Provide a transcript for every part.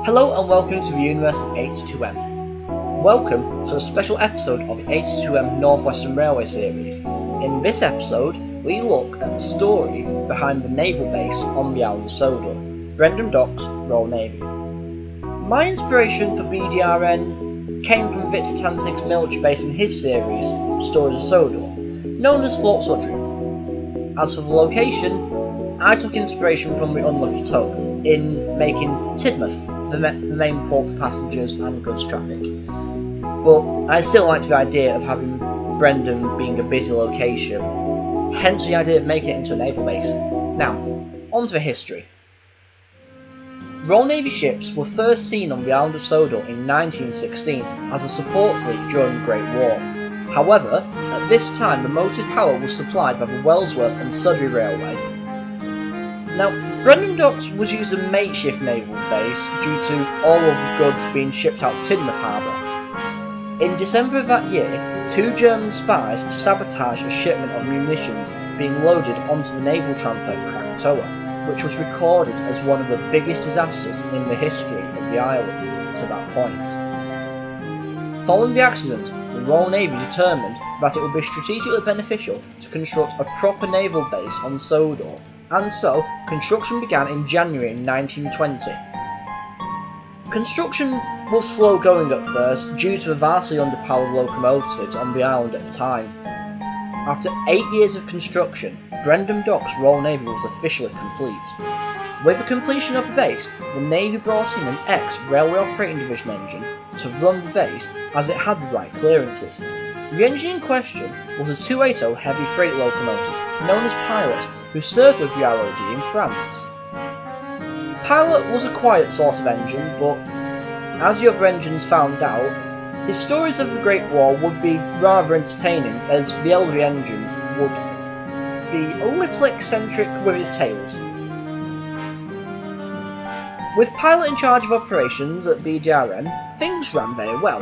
Hello and welcome to the universe of 82M. Welcome to a special episode of the 82M Northwestern Railway series. In this episode, we look at the story behind the naval base on the Island of Sodor, Brendham Docks Royal Navy. My inspiration for BDRN came from Victor Tanzig's military base in his series, Stories of Sodor, known as Fort Sudbury. As for the location, I took inspiration from the Unlucky Toad in making Tidmouth the main port for passengers and goods traffic. But I still liked the idea of having Brendham being a busy location, hence the idea of making it into a naval base. Now, on to the history. Royal Navy ships were first seen on the Island of Sodor in 1916 as a support fleet during the Great War. However, at this time the motive power was supplied by the Wellsworth and Sudbury Railway. Now, Brendham Docks was used as a makeshift naval base due to all of the goods being shipped out of Tidmouth Harbour. In December of that year, 2 German spies sabotaged a shipment of munitions being loaded onto the naval tramper Krakatoa, which was recorded as one of the biggest disasters in the history of the island to that point. Following the accident, the Royal Navy determined that it would be strategically beneficial to construct a proper naval base on Sodor, and so construction began in January 1920. Construction was slow going at first due to the vastly underpowered locomotives on the island at the time. After 8 years of construction, Brendham Docks Royal Navy was officially complete. With the completion of the base, the Navy brought in an ex-Railway Operating Division engine to run the base as it had the right clearances. The engine in question was a 280 heavy freight locomotive known as Pilot, who served with the ROD in France. Pilot was a quiet sort of engine, but as the other engines found out, his stories of the Great War would be rather entertaining, as the elderly engine would be a little eccentric with his tales. With Pilot in charge of operations at BDRN, things ran very well,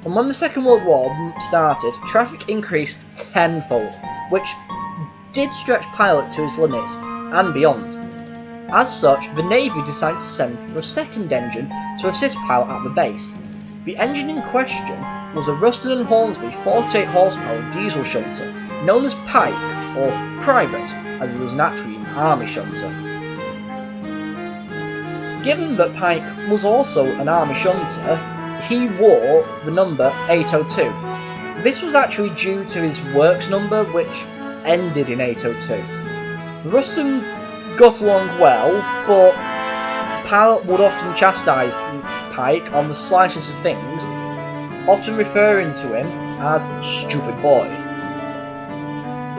and when the Second World War started, traffic increased tenfold, which did stretch Pilot to his limits and beyond. As such, the Navy decided to send for a second engine to assist Pilot at the base. The engine in question was a Ruston & Hornsby 48 horsepower diesel shunter, known as Pike, or Private, as it was naturally an army shunter. Given that Pike was also an army shunter, he wore the number 802. This was actually due to his works number, which ended in 802. The Ruston got along well, but Pilot would often chastise Pike on the slightest of things, often referring to him as "stupid boy."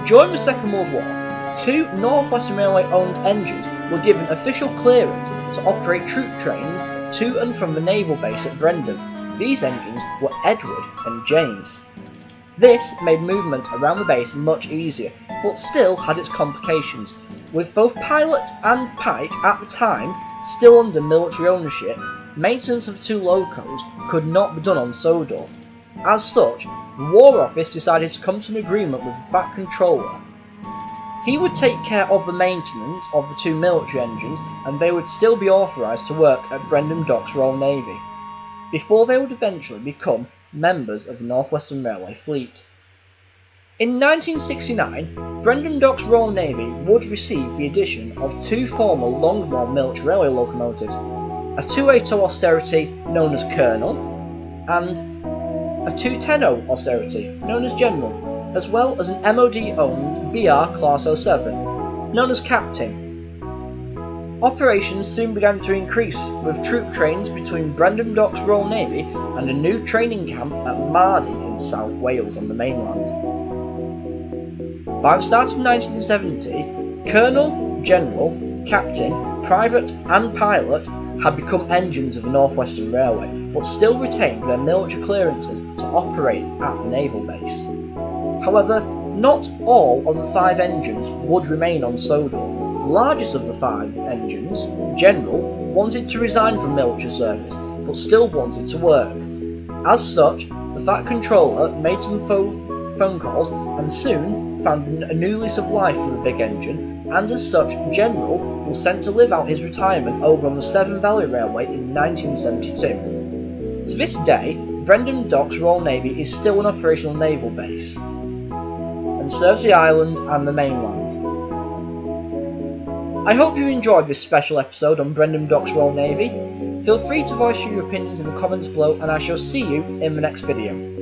During the Second World War, 2 Northwestern Railway owned engines were given official clearance to operate troop trains to and from the naval base at Brendham. These engines were Edward and James. This made movement around the base much easier, but still had its complications. With both Pilot and Pike at the time still under military ownership, maintenance of 2 locos could not be done on Sodor. As such, the War Office decided to come to an agreement with the Fat Controller. He would take care of the maintenance of the 2 military engines, and they would still be authorised to work at Brendham Docks Royal Navy, before they would eventually become members of the Northwestern Railway fleet. In 1969, Brendham Docks Royal Navy would receive the addition of 2 former Longmore military railway locomotives, a 280 Austerity known as Colonel, and a 210 Austerity known as General, as well as an MOD-owned BR Class 07 known as Captain. Operations soon began to increase, with troop trains between Brendham Docks Royal Navy and a new training camp at Mardy in South Wales on the mainland. By the start of 1970, Colonel, General, Captain, Private and Pilot had become engines of the Northwestern Railway, but still retained their military clearances to operate at the naval base. However, not all of the 5 engines would remain on Sodor. The largest of the 5 engines, General, wanted to resign from military service, but still wanted to work. As such, the Fat Controller made some phone calls and soon found a new lease of life for the big engine and as such, General was sent to live out his retirement over on the Severn Valley Railway in 1972. To this day, Brendham Docks Royal Navy is still an operational naval base and serves the island and the mainland. I hope you enjoyed this special episode on Brendham Docks Royal Navy. Feel free to voice your opinions in the comments below, and I shall see you in the next video.